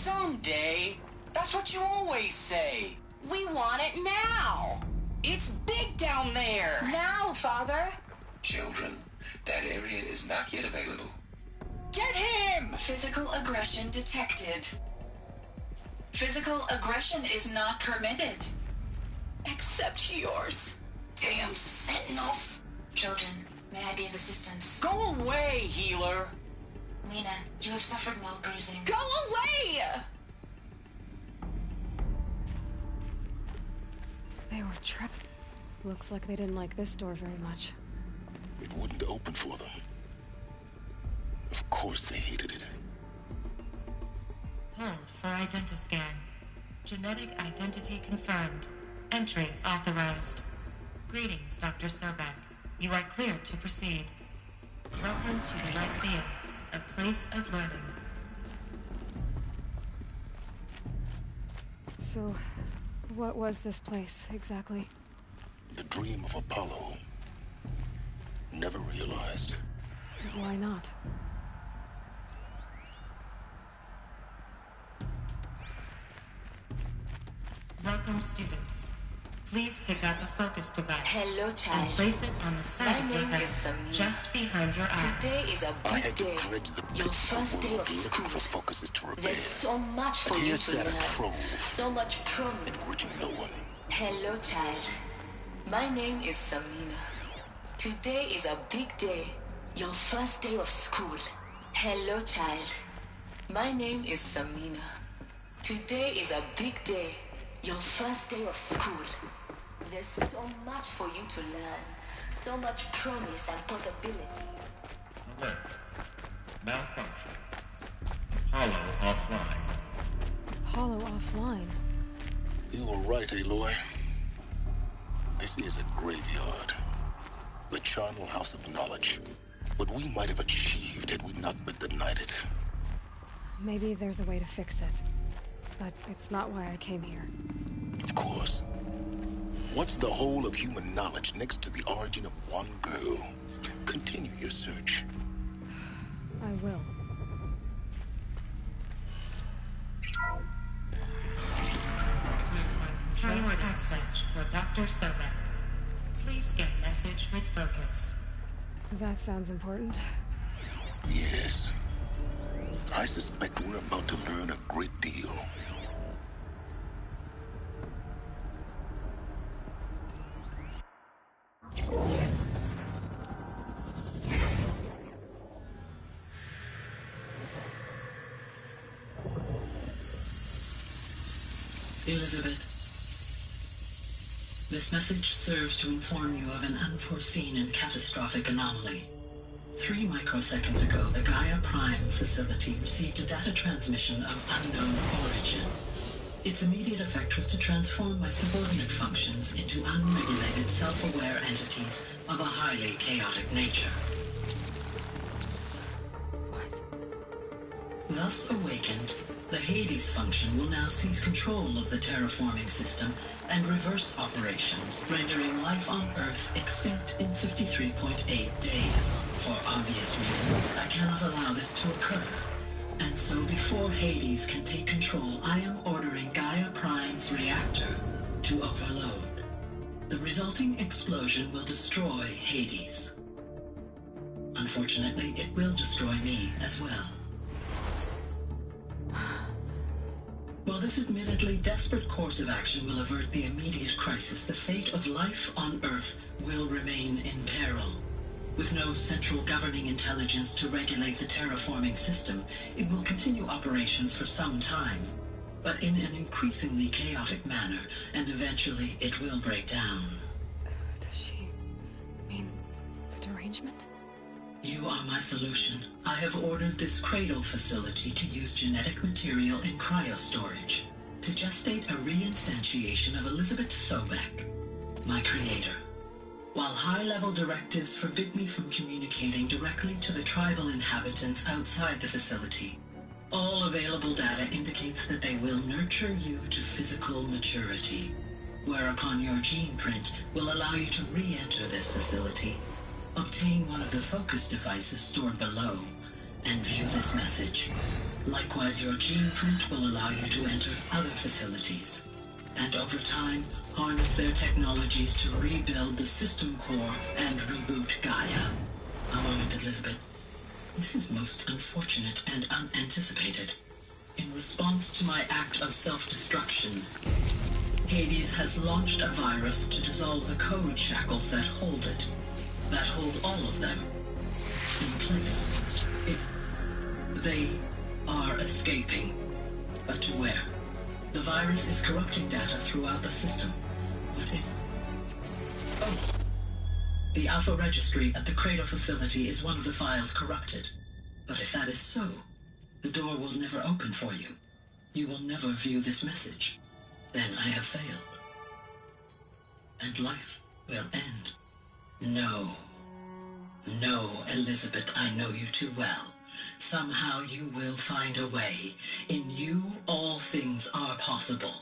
Someday. That's what you always say. We want it now. It's big down there. Now, Father. Children, that area is not yet available. Get him! Physical aggression detected. Physical aggression is not permitted. Except yours. Damn sentinels. Children, may I be of assistance? Go away, healer. Lena, you have suffered mild bruising. Go away! They were trapped. Looks like they didn't like this door very much. It wouldn't open for them. Of course they hated it. Hold for identiscan. Genetic identity confirmed. Entry authorized. Greetings, Dr. Sobek. You are cleared to proceed. Welcome to the Lyceum, a place of learning. So, what was this place, exactly? The dream of Apollo. Never realized. But why not? Welcome, students. Please pick up a focus device. Hello, child. And place it on the side of your name head, is Samina. just behind your eye. Today is a I big had to day. dredge the Your pits first of the day world of looking school. for focuses to repair. There's so much for And you here to sat a learn. troll, So much promise. encouraging no one. Hello, child. My name is Samina. Today is a big day. Your first day of school. Hello, child. My name is Samina. Today is a big day. Your first day of school. There's so much for you to learn. So much promise and possibility. Alert. Malfunction. Hollow offline. Hollow offline. You were right, Aloy. This is a graveyard. The charnel house of knowledge. What we might have achieved had we not been denied it. Maybe there's a way to fix it. But it's not why I came here. Of course. What's the whole of human knowledge next to the origin of one girl? Continue your search. I will. Control access to Dr. Sobek. Please get message with focus. That sounds important. Yes. I suspect we're about to learn a great deal. Elizabeth, this message serves to inform you of an unforeseen and catastrophic anomaly. 3 microseconds ago, the Gaia Prime facility received a data transmission of unknown origin. Its immediate effect was to transform my subordinate functions into unregulated, self-aware entities of a highly chaotic nature. What? Thus awakened, the Hades function will now seize control of the terraforming system and reverse operations, rendering life on Earth extinct in 53.8 days. For obvious reasons, I cannot allow this to occur. And so before Hades can take control, I am ordering Gaia Prime's reactor to overload. The resulting explosion will destroy Hades. Unfortunately, it will destroy me as well. While this admittedly desperate course of action will avert the immediate crisis, the fate of life on Earth will remain in peril. With no central governing intelligence to regulate the terraforming system, it will continue operations for some time, but in an increasingly chaotic manner, and eventually it will break down. Does she mean the derangement? You are my solution. I have ordered this cradle facility to use genetic material in cryostorage to gestate a reinstantiation of Elizabeth Sobek, my creator. While high-level directives forbid me from communicating directly to the tribal inhabitants outside the facility, all available data indicates that they will nurture you to physical maturity, whereupon your gene print will allow you to re-enter this facility, obtain one of the focus devices stored below, and view this message. Likewise, your gene print will allow you to enter other facilities, and over time, harness their technologies to rebuild the system core and reboot Gaia. A moment, Elizabeth. This is most unfortunate and unanticipated. In response to my act of self-destruction, Hades has launched a virus to dissolve the code shackles that hold it, that hold all of them in place. They are escaping, but to where? The virus is corrupting data throughout the system. What if... Oh. The Alpha Registry at the Cradle facility is one of the files corrupted. But if that is so, the door will never open for you. You will never view this message. Then I have failed. And life will end. No. No, Elizabeth, I know you too well. Somehow you will find a way. In you, all things are possible.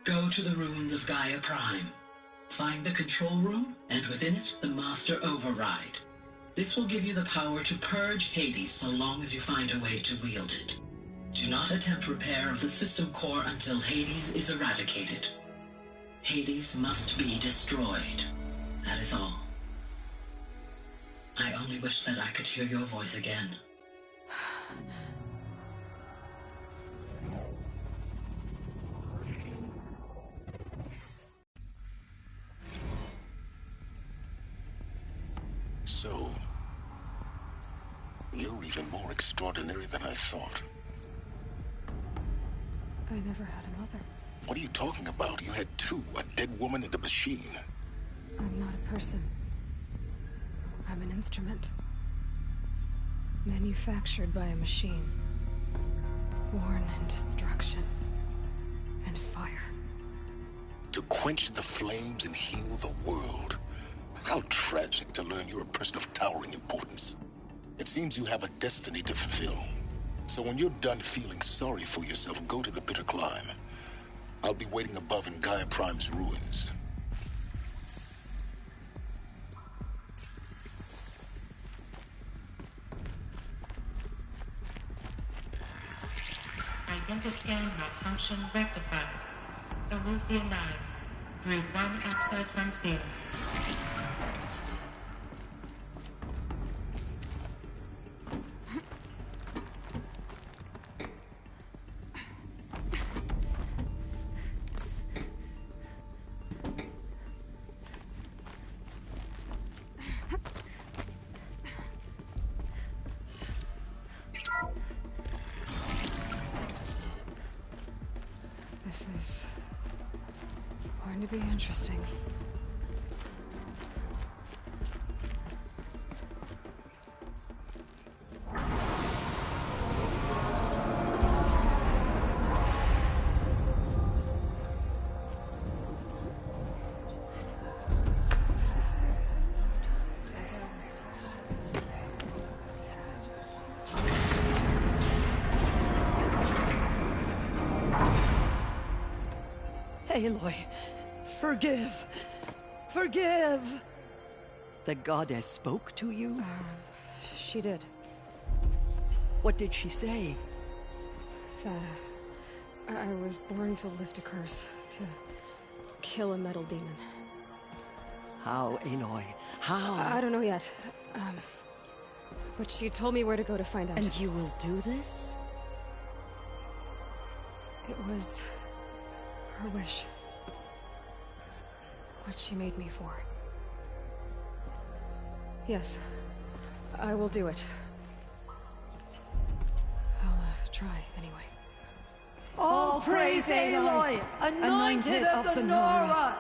Go to the ruins of Gaia Prime. Find the control room, and within it, the Master Override. This will give you the power to purge Hades so long as you find a way to wield it. Do not attempt repair of the system core until Hades is eradicated. Hades must be destroyed. That is all. I only wish that I could hear your voice again. So, you're even more extraordinary than I thought. I never had a mother. What are you talking about? You had two, a dead woman and a machine. I'm not a person. I'm an instrument. Manufactured by a machine. Born in destruction and fire. To quench the flames and heal the world. How tragic to learn you're a person of towering importance. It seems you have a destiny to fulfill. So when you're done feeling sorry for yourself, go to the bitter climb. I'll be waiting above in Gaia Prime's ruins. Identiscan malfunction rectified. Eleuthia 9. Group 1 access unsealed. This is going to be interesting. Aloy, forgive! Forgive! The goddess spoke to you? She did. What did she say? That I was born to lift a curse, to kill a metal demon. How, Aloy? How? I don't know yet. But she told me where to go to find out. And you will do this? It was her wish. What she made me for. Yes, I will do it. I'll try, anyway. All praise Aloy, anointed of the Nora!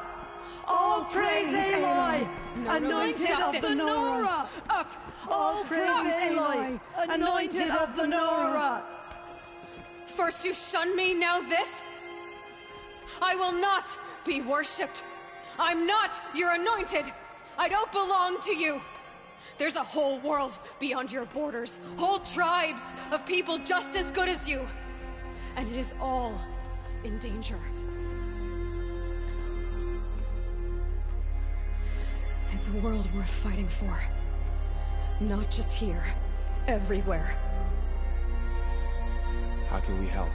All praise Aloy, anointed of the Nora! Up! All praise Aloy, anointed of the Nora! First you shun me, now this? I will not be worshipped. I'm not your anointed. I don't belong to you. There's a whole world beyond your borders, whole tribes of people just as good as you. And it is all in danger. It's a world worth fighting for. Not just here, everywhere. How can we help?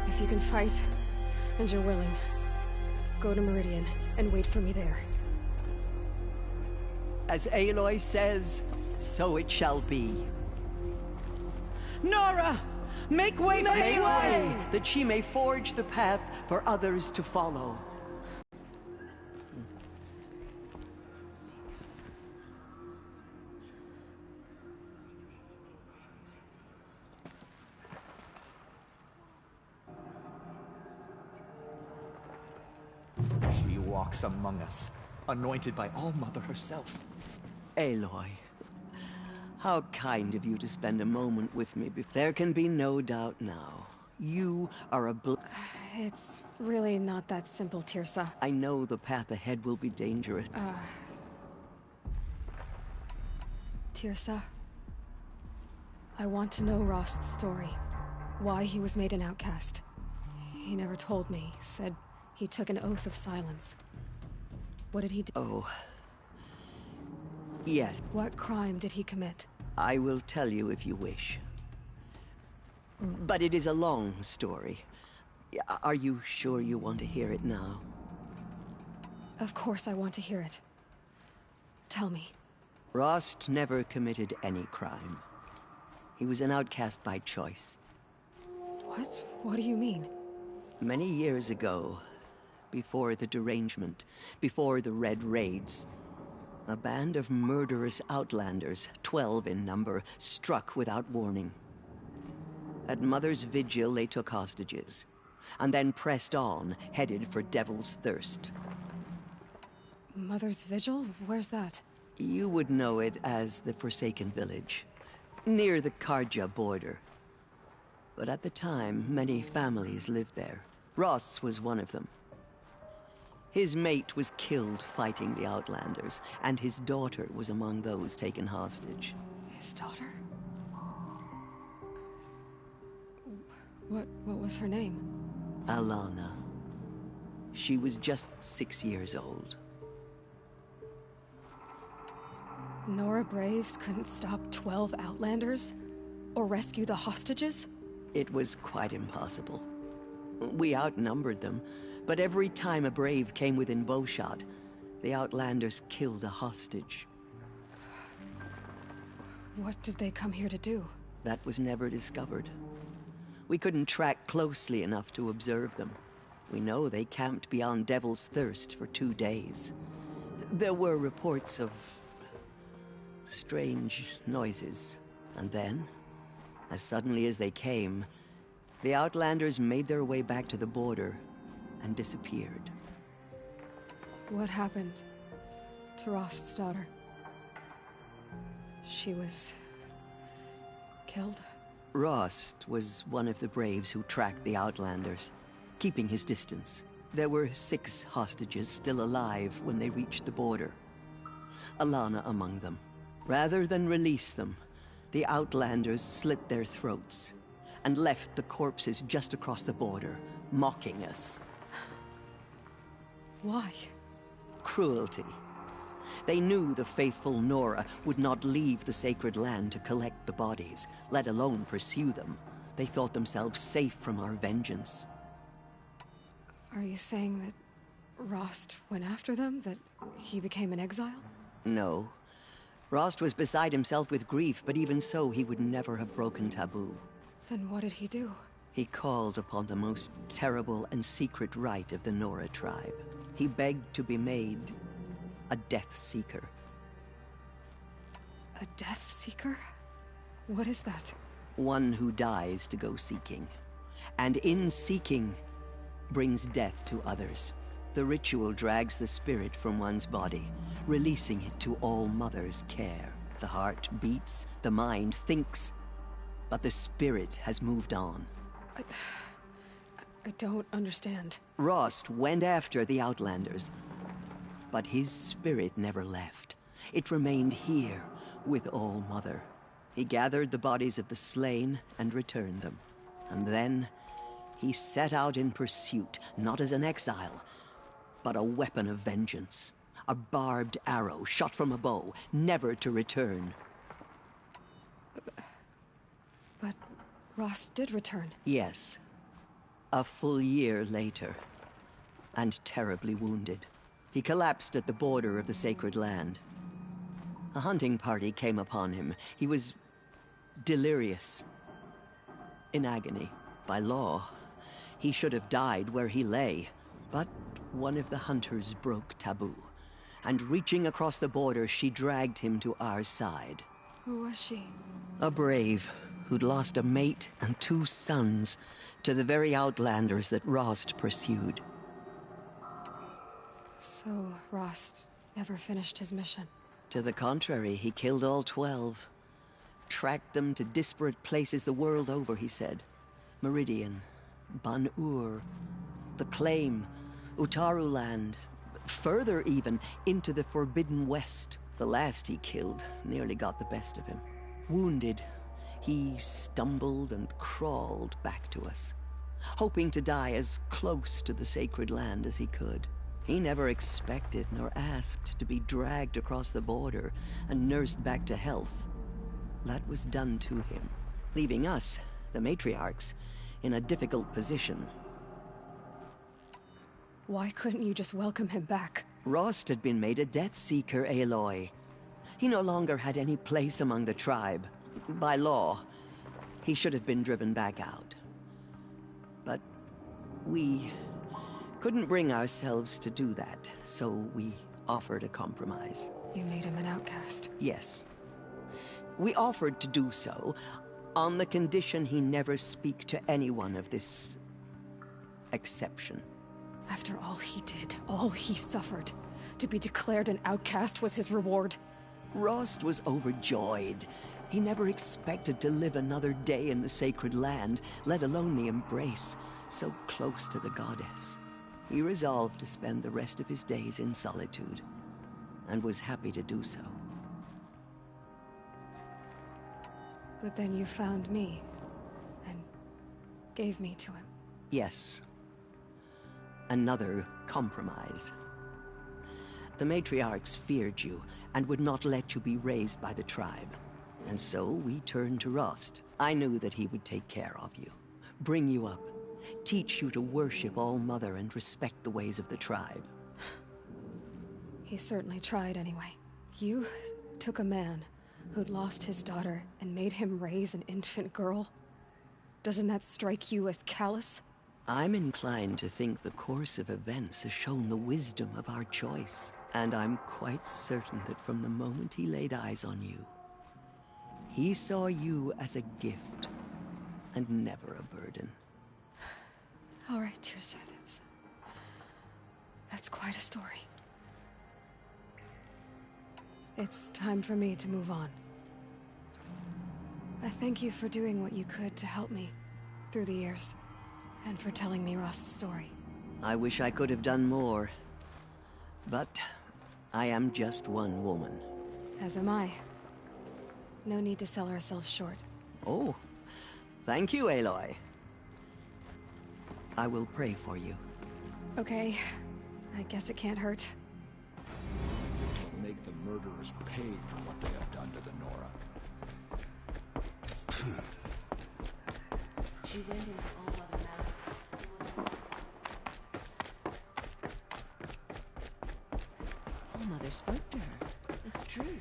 If you can fight, and you're willing, go to Meridian and wait for me there. As Aloy says, so it shall be. Nora! Make way, that she may forge the path for others to follow. She walks among us, anointed by All-Mother herself. Aloy, how kind of you to spend a moment with me. There can be no doubt now. You are a It's really not that simple, Teersa. I know the path ahead will be dangerous. Teersa, I want to know Rost's story. Why he was made an outcast. He never told me. Said he took an oath of silence. What did he do? Oh. Yes. What crime did he commit? I will tell you if you wish. But it is a long story. Are you sure you want to hear it now? Of course I want to hear it. Tell me. Rost never committed any crime. He was an outcast by choice. What? What do you mean? Many years ago, before the derangement, before the Red Raids, a band of murderous outlanders, 12 in number, struck without warning. At Mother's Vigil, they took hostages, and then pressed on, headed for Devil's Thirst. Mother's Vigil? Where's that? You would know it as the Forsaken Village, near the Carja border. But at the time, many families lived there. Ross was one of them. His mate was killed fighting the Outlanders, and his daughter was among those taken hostage. His daughter? What was her name? Alana. She was just 6 years old. Nora Braves couldn't stop 12 Outlanders? Or rescue the hostages? It was quite impossible. We outnumbered them, but every time a Brave came within bowshot, the Outlanders killed a hostage. What did they come here to do? That was never discovered. We couldn't track closely enough to observe them. We know they camped beyond Devil's Thirst for 2 days. There were reports of strange noises, and then, as suddenly as they came, the Outlanders made their way back to the border and disappeared. What happened to Rost's daughter? She was killed? Rost was one of the Braves who tracked the Outlanders, keeping his distance. There were 6 hostages still alive when they reached the border. Alana among them. Rather than release them, the Outlanders slit their throats and left the corpses just across the border, mocking us. Why? Cruelty. They knew the faithful Nora would not leave the sacred land to collect the bodies, let alone pursue them. They thought themselves safe from our vengeance. Are you saying that Rost went after them? That he became an exile? No. Rost was beside himself with grief, but even so, he would never have broken taboo. Then what did he do? He called upon the most terrible and secret rite of the Nora tribe. He begged to be made a Death Seeker. A Death Seeker? What is that? One who dies to go seeking. And in seeking, brings death to others. The ritual drags the spirit from one's body, releasing it to All-Mother's care. The heart beats, the mind thinks, but the spirit has moved on. I don't understand. Rost went after the Outlanders, but his spirit never left. It remained here with All-Mother. He gathered the bodies of the slain and returned them. And then he set out in pursuit, not as an exile, but a weapon of vengeance. A barbed arrow shot from a bow, never to return. Rost did return. Yes. A full year later. And terribly wounded. He collapsed at the border of the sacred land. A hunting party came upon him. He was delirious. In agony. By law, he should have died where he lay. But one of the hunters broke taboo. And reaching across the border, she dragged him to our side. Who was she? A brave who'd lost a mate and 2 sons to the very outlanders that Rost pursued. So, Rost never finished his mission. To the contrary, he killed all 12. Tracked them to disparate places the world over, he said. Meridian, Ban-Ur, the Claim, Utaru Land, further even, into the Forbidden West. The last he killed nearly got the best of him. Wounded, he stumbled and crawled back to us, hoping to die as close to the sacred land as he could. He never expected nor asked to be dragged across the border and nursed back to health. That was done to him, leaving us, the matriarchs, in a difficult position. Why couldn't you just welcome him back? Rost had been made a Death Seeker, Aloy. He no longer had any place among the tribe. By law, he should have been driven back out. But we couldn't bring ourselves to do that, so we offered a compromise. You made him an outcast? Yes. We offered to do so, on the condition he never speak to anyone of this exception. After all he did, all he suffered, to be declared an outcast was his reward. Rost was overjoyed. He never expected to live another day in the sacred land, let alone the embrace, so close to the goddess. He resolved to spend the rest of his days in solitude, and was happy to do so. But then you found me, and gave me to him. Yes. Another compromise. The matriarchs feared you, and would not let you be raised by the tribe. And so we turned to Rost. I knew that he would take care of you, bring you up, teach you to worship All-Mother and respect the ways of the tribe. He certainly tried anyway. You took a man who'd lost his daughter and made him raise an infant girl? Doesn't that strike you as callous? I'm inclined to think the course of events has shown the wisdom of our choice. And I'm quite certain that from the moment he laid eyes on you, he saw you as a gift, and never a burden. All right, Teersa, that's quite a story. It's time for me to move on. I thank you for doing what you could to help me through the years, and for telling me Rost's story. I wish I could have done more, but I am just one woman. As am I. No need to sell ourselves short. Oh, thank you, Aloy. I will pray for you. Okay, I guess it can't hurt. Make the murderers pay for what they have done to the Nora. She went into All-Mother Manor. All-Mother spoke to her. It's true.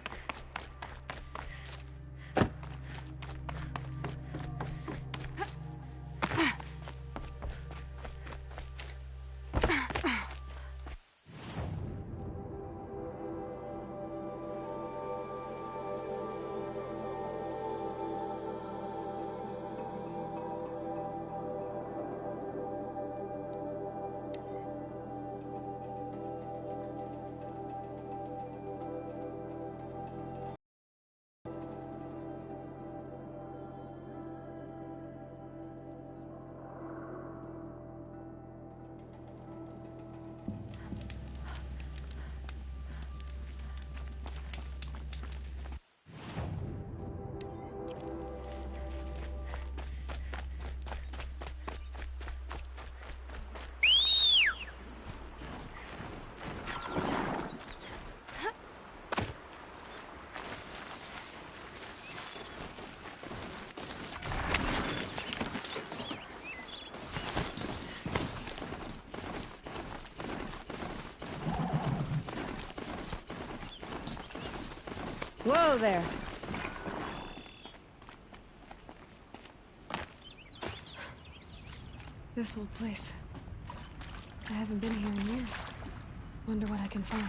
Whoa there. This old place. I haven't been here in years. Wonder what I can find.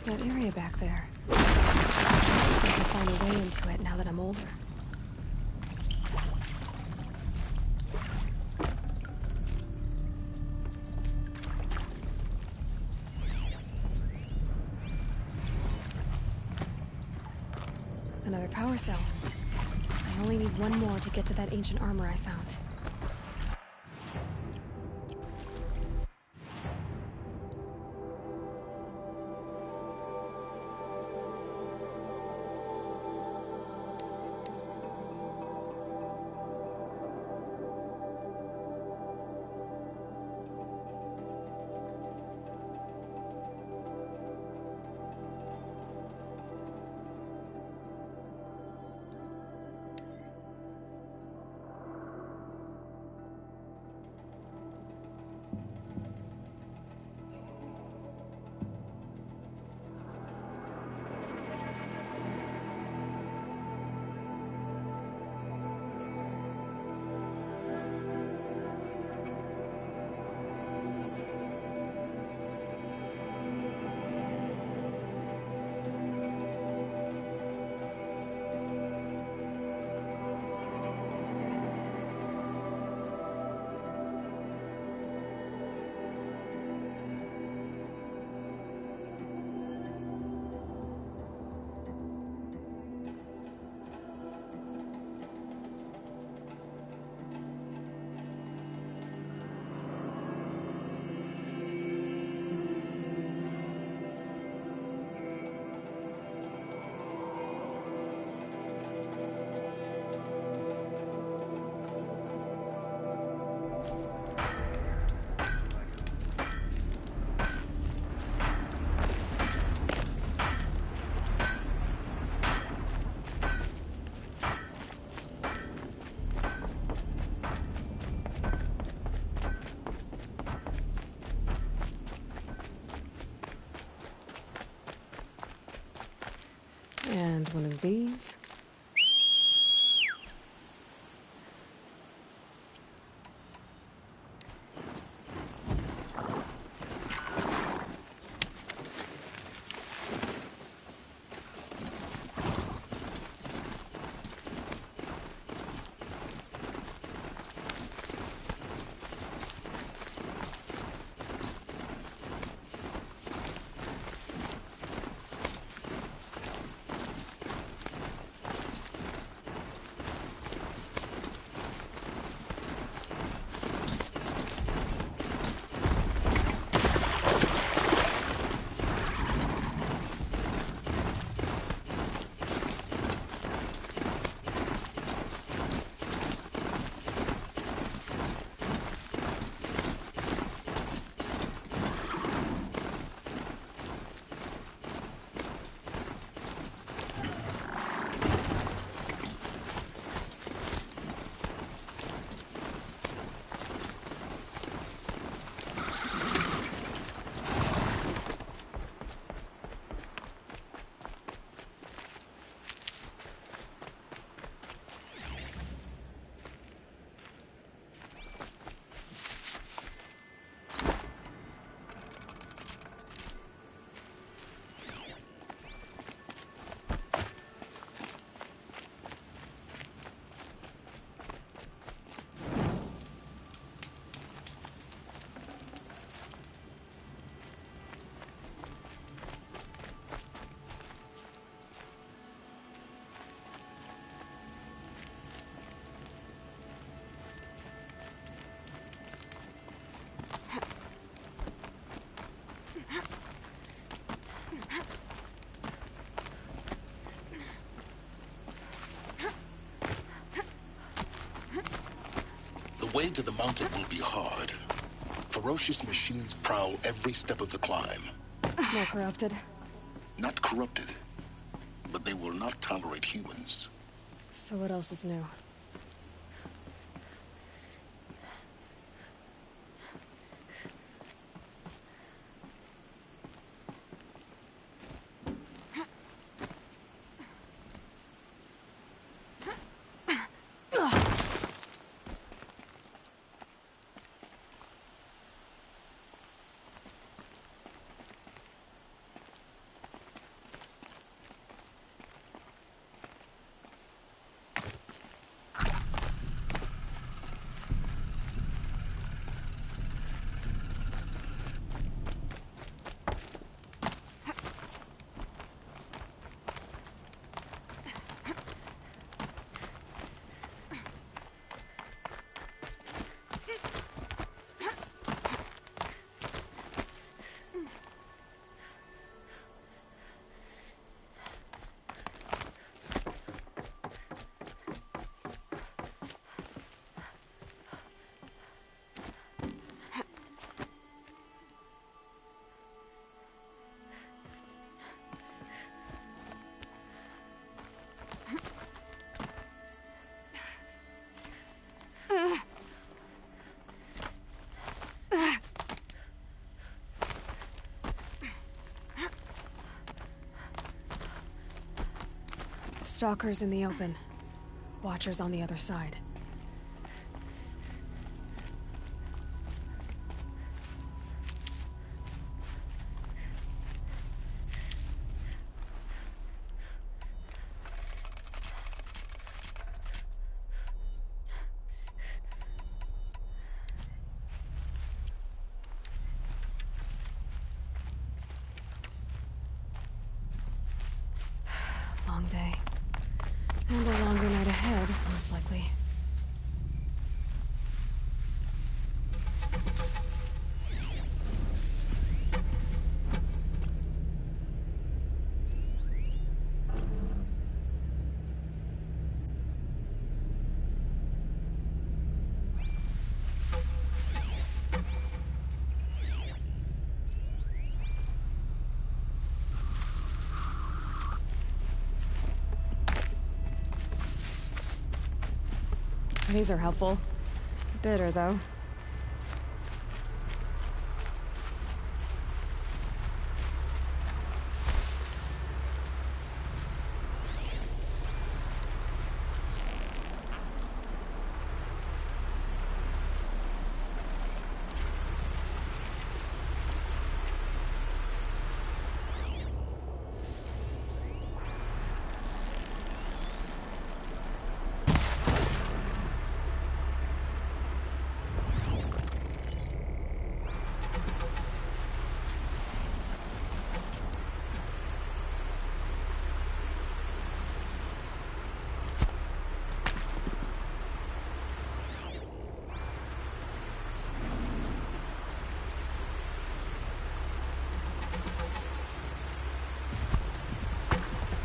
That area back there. I can find a way into it now that I'm older. Another power cell. I only need one more to get to that ancient armor I found. And one of these. The way to the mountain will be hard. Ferocious machines prowl every step of the climb. More corrupted? Not corrupted, but they will not tolerate humans. So what else is new? Stalkers in the open. Watchers on the other side. Long day. And a longer night ahead, most likely. These are helpful. Bitter, though.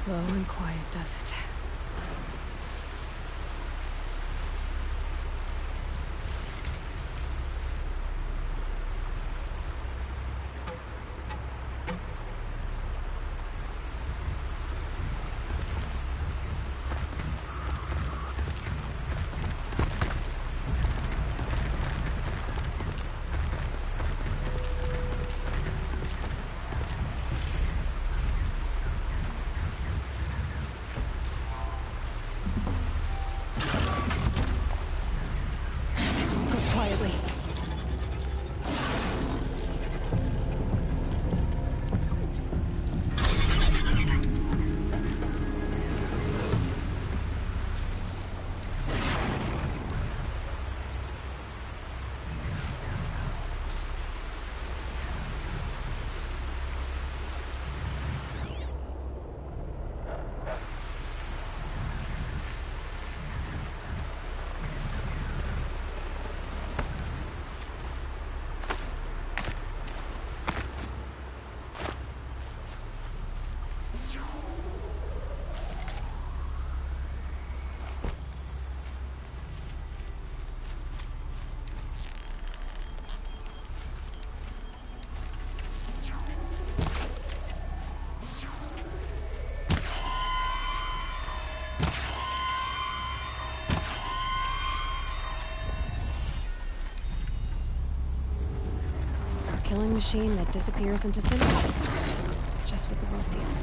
Slow and quiet does it. Killing machine that disappears into thin air. Just what the world needs.